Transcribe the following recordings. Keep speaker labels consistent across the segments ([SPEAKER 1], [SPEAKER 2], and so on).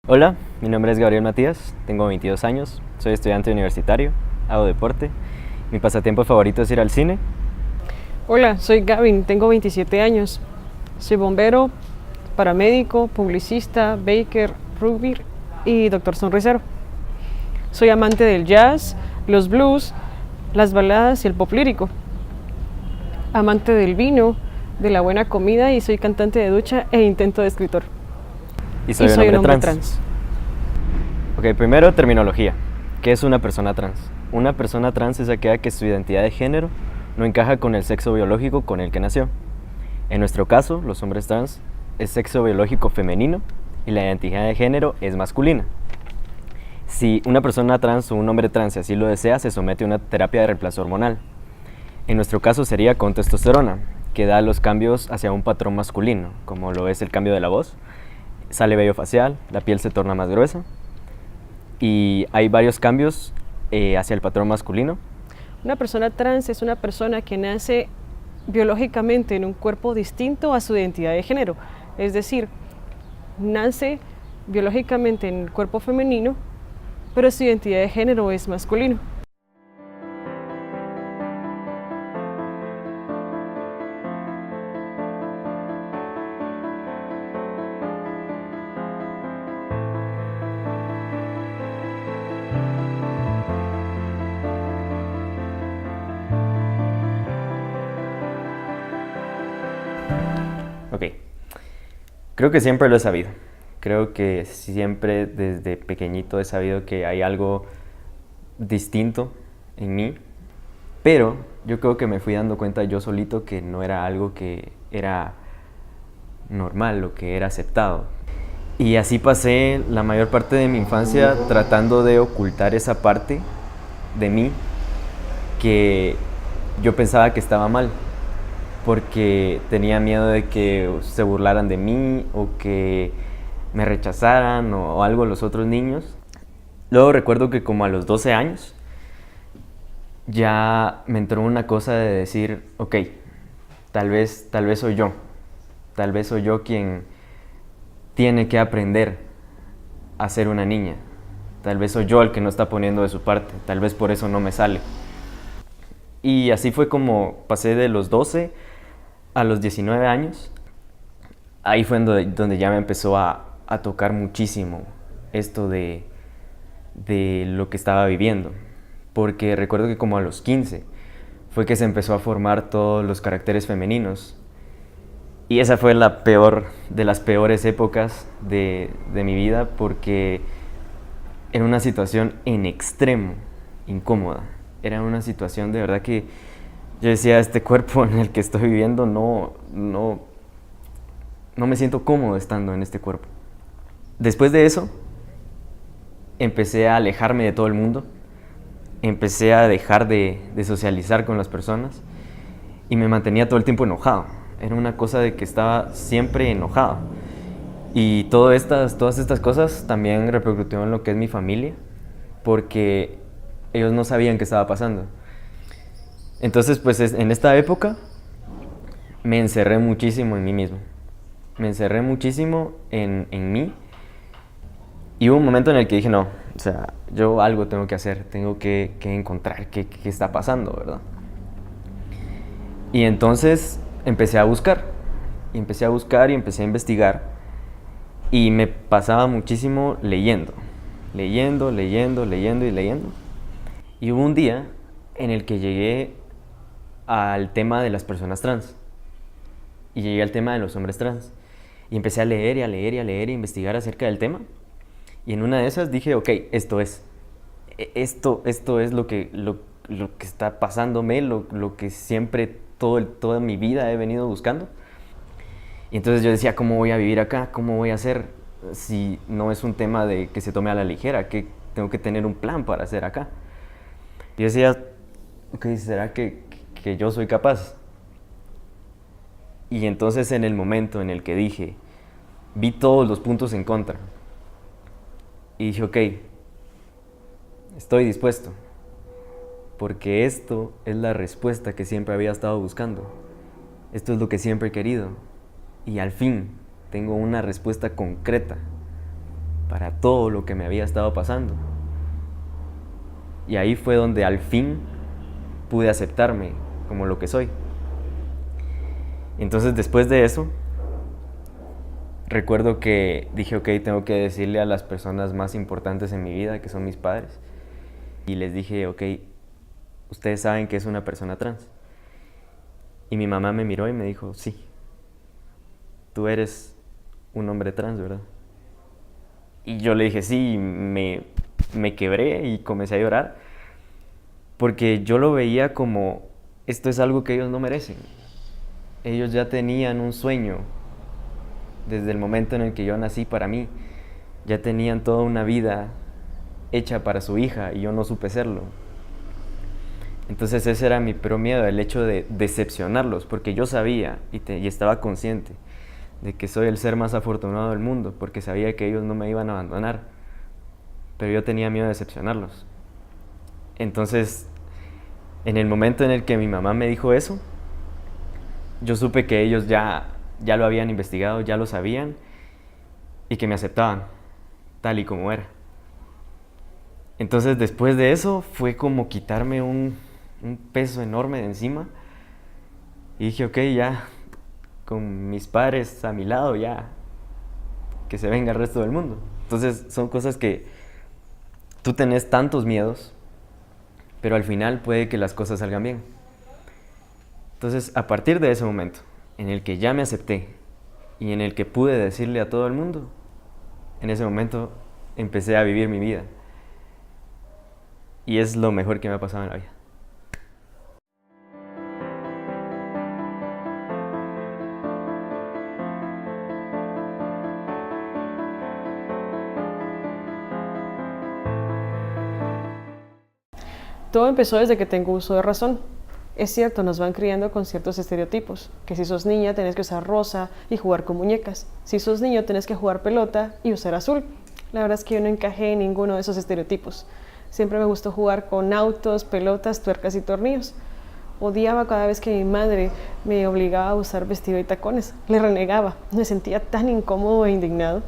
[SPEAKER 1] Hola, mi nombre es Gabriel Matías, tengo 22 años, soy estudiante universitario, hago deporte. Mi pasatiempo favorito es ir al cine.
[SPEAKER 2] Hola, soy Gavin, tengo 27 años. Soy bombero, paramédico, publicista, baker, rugby y doctor sonrisero. Soy amante del jazz, los blues, las baladas y el pop lírico. Amante del vino, de la buena comida y soy cantante de ducha e intento de escritor.
[SPEAKER 1] Y
[SPEAKER 2] Y
[SPEAKER 1] soy un
[SPEAKER 2] soy un
[SPEAKER 1] hombre
[SPEAKER 2] hombre
[SPEAKER 1] trans.
[SPEAKER 2] trans.
[SPEAKER 1] Ok, primero terminología. ¿Qué es una persona trans? Una persona trans es aquella que su identidad de género no encaja con el sexo biológico con el que nació. En nuestro caso, los hombres trans es sexo biológico femenino y la identidad de género es masculina. Si una persona trans o un hombre trans, si así lo desea, se somete a una terapia de reemplazo hormonal. En nuestro caso sería con testosterona, que da los cambios hacia un patrón masculino, como lo es el cambio de la voz, sale vello facial, la piel se torna más gruesa y hay varios cambios hacia el patrón masculino.
[SPEAKER 2] Una persona trans es una persona que nace biológicamente en un cuerpo distinto a su identidad de género. Es decir, nace biológicamente en el cuerpo femenino, pero su identidad de género es masculino.
[SPEAKER 1] Ok, creo que siempre lo he sabido. Creo que siempre desde pequeñito he sabido que hay algo distinto en mí, pero yo creo que me fui dando cuenta yo solito que no era algo que era normal o que era aceptado. Y así pasé la mayor parte de mi infancia tratando de ocultar esa parte de mí que yo pensaba que estaba mal, porque tenía miedo de que se burlaran de mí o que me rechazaran o algo los otros niños. Luego recuerdo que como a los 12 años ya me entró una cosa de decir, ok, tal vez soy yo quien tiene que aprender a ser una niña. Tal vez soy yo el que no está poniendo de su parte, tal vez por eso no me sale. Y así fue como pasé de los 12 a los 19 años. Ahí fue donde ya me empezó a tocar muchísimo esto de lo que estaba viviendo. Porque recuerdo que como a los 15 fue que se empezó a formar todos los caracteres femeninos. Y esa fue la peor de las peores épocas de mi vida, porque era una situación en extremo incómoda. Era una situación de verdad que yo decía, este cuerpo en el que estoy viviendo no me siento cómodo estando en este cuerpo. Después de eso, empecé a alejarme de todo el mundo, empecé a dejar de socializar con las personas y me mantenía todo el tiempo enojado. Era una cosa de que estaba siempre enojado. Y todas estas cosas también repercutió en lo que es mi familia, porque ellos no sabían qué estaba pasando. Entonces, pues en esta época me encerré muchísimo en mí mismo. Me encerré muchísimo en mí. Y hubo un momento en el que dije, no, o sea, yo algo tengo que hacer, tengo que encontrar qué está pasando, ¿verdad? Y entonces empecé a buscar, y empecé a buscar y empecé a investigar. Y me pasaba muchísimo leyendo. Y hubo un día en el que llegué al tema de las personas trans. Y llegué al tema de los hombres trans. Y empecé a leer y a leer y a leer e investigar acerca del tema. Y en una de esas dije, ok, esto es. Esto es lo que está pasándome, lo que siempre, toda mi vida he venido buscando. Y entonces yo decía, ¿cómo voy a vivir acá? ¿Cómo voy a hacer si no es un tema de que se tome a la ligera? Que tengo que tener un plan para hacer acá. Y yo decía, ok, ¿será que yo soy capaz? Y entonces en el momento en el que dije, vi todos los puntos en contra. Y dije, ok, estoy dispuesto. Porque esto es la respuesta que siempre había estado buscando. Esto es lo que siempre he querido. Y al fin tengo una respuesta concreta para todo lo que me había estado pasando. Y ahí fue donde al fin pude aceptarme como lo que soy. Entonces, después de eso, recuerdo que dije, ok, tengo que decirle a las personas más importantes en mi vida, que son mis padres. Y les dije, ok, ustedes saben que es una persona trans. Y mi mamá me miró y me dijo, sí, tú eres un hombre trans, ¿verdad? Y yo le dije, sí, me quebré y comencé a llorar. Porque yo lo veía como, esto es algo que ellos no merecen. Ellos ya tenían un sueño desde el momento en el que yo nací para mí. Ya tenían toda una vida hecha para su hija y yo no supe serlo. Entonces ese era mi peor miedo, el hecho de decepcionarlos, porque yo sabía y estaba consciente de que soy el ser más afortunado del mundo, porque sabía que ellos no me iban a abandonar, pero yo tenía miedo de decepcionarlos. Entonces, en el momento en el que mi mamá me dijo eso, yo supe que ellos ya lo habían investigado, ya lo sabían, y que me aceptaban, tal y como era. Entonces, después de eso, fue como quitarme un peso enorme de encima, y dije, ok, ya, con mis padres a mi lado, ya, que se venga el resto del mundo. Entonces, son cosas que tú tenés tantos miedos, pero al final puede que las cosas salgan bien. Entonces, a partir de ese momento, en el que ya me acepté y en el que pude decirle a todo el mundo, en ese momento empecé a vivir mi vida. Y es lo mejor que me ha pasado en la vida.
[SPEAKER 2] Todo empezó desde que tengo uso de razón. Es cierto, nos van criando con ciertos estereotipos, que si sos niña tenés que usar rosa y jugar con muñecas, si sos niño tenés que jugar pelota y usar azul. La verdad es que yo no encajé en ninguno de esos estereotipos. Siempre me gustó jugar con autos, pelotas, tuercas y tornillos. Odiaba cada vez que mi madre me obligaba a usar vestido y tacones. Le renegaba, me sentía tan incómodo e indignado.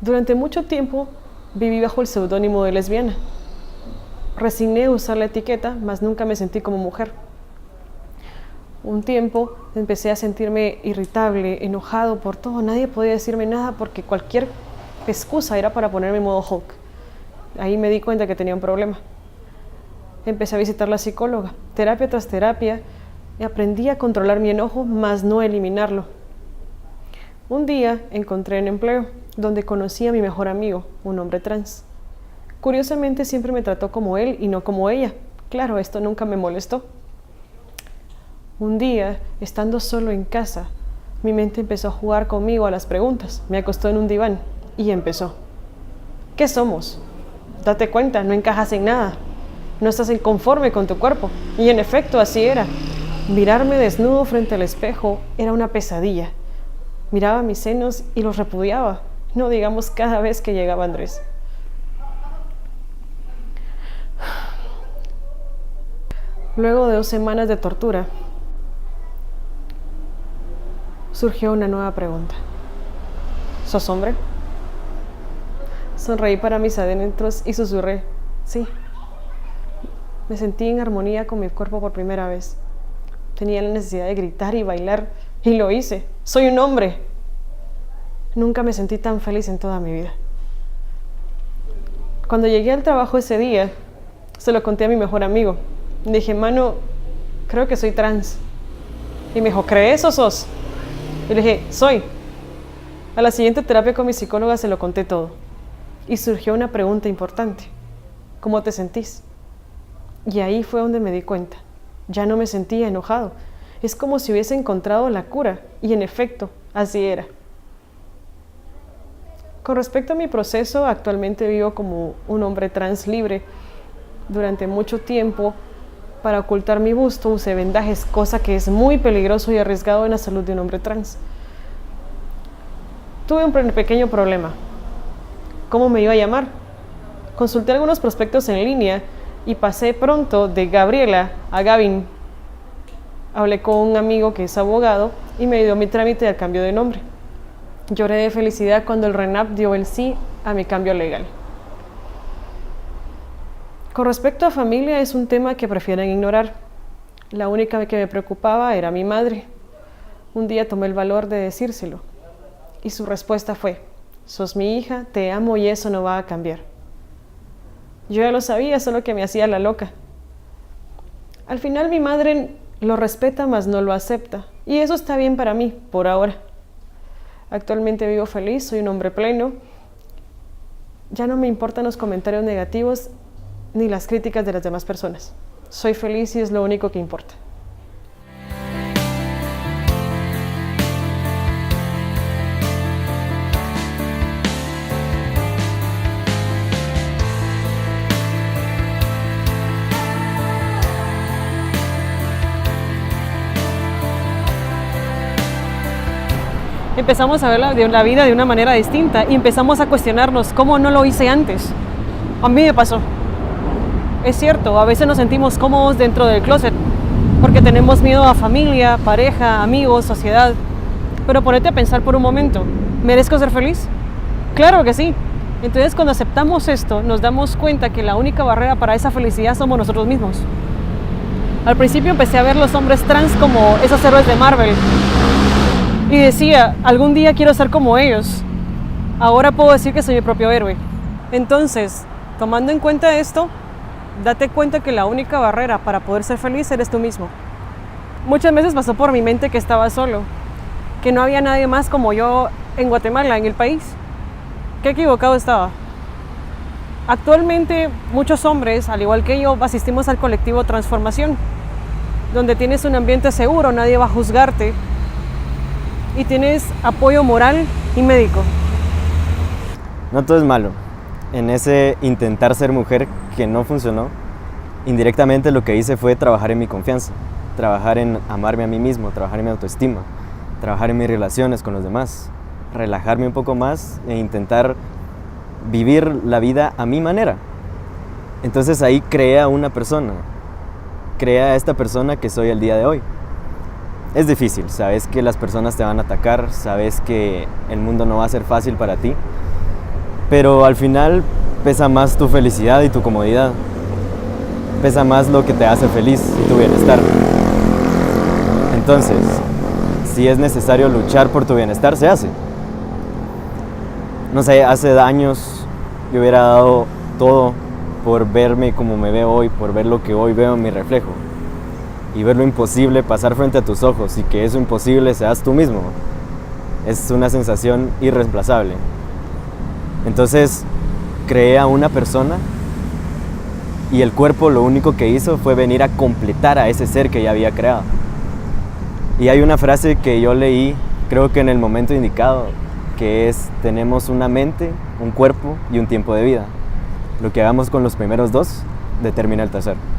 [SPEAKER 2] Durante mucho tiempo viví bajo el seudónimo de lesbiana. Resigné usar la etiqueta, mas nunca me sentí como mujer. Un tiempo empecé a sentirme irritable, enojado por todo. Nadie podía decirme nada porque cualquier excusa era para ponerme en modo Hulk. Ahí me di cuenta que tenía un problema. Empecé a visitar a la psicóloga, terapia tras terapia, y aprendí a controlar mi enojo, mas no eliminarlo. Un día encontré un empleo donde conocí a mi mejor amigo, un hombre trans. Curiosamente siempre me trató como él y no como ella. Claro, esto nunca me molestó. Un día, estando solo en casa, mi mente empezó a jugar conmigo a las preguntas. Me acostó en un diván y empezó. ¿Qué somos? Date cuenta, no encajas en nada. No estás inconforme con tu cuerpo. Y en efecto, así era. Mirarme desnudo frente al espejo era una pesadilla. Miraba mis senos y los repudiaba. No digamos cada vez que llegaba Andrés. Luego de 2 semanas de tortura, surgió una nueva pregunta. ¿Sos hombre? Sonreí para mis adentros y susurré, sí. Me sentí en armonía con mi cuerpo por primera vez. Tenía la necesidad de gritar y bailar, y lo hice. ¡Soy un hombre! Nunca me sentí tan feliz en toda mi vida. Cuando llegué al trabajo ese día, se lo conté a mi mejor amigo. Dije, mano, creo que soy trans. Y me dijo, ¿crees o sos? Y le dije, soy. A la siguiente terapia con mi psicóloga se lo conté todo. Y surgió una pregunta importante. ¿Cómo te sentís? Y ahí fue donde me di cuenta. Ya no me sentía enojado. Es como si hubiese encontrado la cura. Y en efecto, así era. Con respecto a mi proceso, actualmente vivo como un hombre trans libre. Durante mucho tiempo, para ocultar mi busto, usé vendajes, cosa que es muy peligroso y arriesgado en la salud de un hombre trans. Tuve un pequeño problema. ¿Cómo me iba a llamar? Consulté algunos prospectos en línea y pasé pronto de Gabriela a Gavin. Hablé con un amigo que es abogado y me dio mi trámite al cambio de nombre. Lloré de felicidad cuando el RENAP dio el sí a mi cambio legal. Con respecto a familia, es un tema que prefieren ignorar. La única que me preocupaba era mi madre. Un día tomé el valor de decírselo y su respuesta fue: sos mi hija, te amo y eso no va a cambiar. Yo ya lo sabía, solo que me hacía la loca. Al final mi madre lo respeta, mas no lo acepta. Y eso está bien para mí, por ahora. Actualmente vivo feliz, soy un hombre pleno. Ya no me importan los comentarios negativos ni las críticas de las demás personas. Soy feliz y es lo único que importa. Empezamos a ver la vida de una manera distinta y empezamos a cuestionarnos cómo no lo hice antes. A mí me pasó. Es cierto, a veces nos sentimos cómodos dentro del closet porque tenemos miedo a familia, pareja, amigos, sociedad. Pero ponete a pensar por un momento, ¿merezco ser feliz? Claro que sí. Entonces cuando aceptamos esto, nos damos cuenta que la única barrera para esa felicidad somos nosotros mismos. Al principio empecé a ver los hombres trans como esos héroes de Marvel. Y decía, algún día quiero ser como ellos. Ahora puedo decir que soy mi propio héroe. Entonces, tomando en cuenta esto, date cuenta que la única barrera para poder ser feliz eres tú mismo. Muchas veces pasó por mi mente que estaba solo, que no había nadie más como yo en Guatemala, en el país. Qué equivocado estaba. Actualmente, muchos hombres, al igual que yo, asistimos al colectivo Transformación, donde tienes un ambiente seguro, nadie va a juzgarte, y tienes apoyo moral y médico.
[SPEAKER 1] No todo es malo. En ese intentar ser mujer que no funcionó, indirectamente lo que hice fue trabajar en mi confianza, trabajar en amarme a mí mismo, trabajar en mi autoestima, trabajar en mis relaciones con los demás, relajarme un poco más e intentar vivir la vida a mi manera. Entonces ahí creé a una persona, creé a esta persona que soy el día de hoy. Es difícil, sabes que las personas te van a atacar, sabes que el mundo no va a ser fácil para ti, pero al final pesa más tu felicidad y tu comodidad, pesa más lo que te hace feliz y tu bienestar. Entonces, si es necesario luchar por tu bienestar, se hace. No sé, hace años yo hubiera dado todo por verme como me veo hoy, por ver lo que hoy veo en mi reflejo. Y ver lo imposible pasar frente a tus ojos y que eso imposible seas tú mismo. Es una sensación irreemplazable. Entonces, creé a una persona y el cuerpo lo único que hizo fue venir a completar a ese ser que ya había creado. Y hay una frase que yo leí, creo que en el momento indicado, que es: tenemos una mente, un cuerpo y un tiempo de vida. Lo que hagamos con los primeros dos determina el tercero.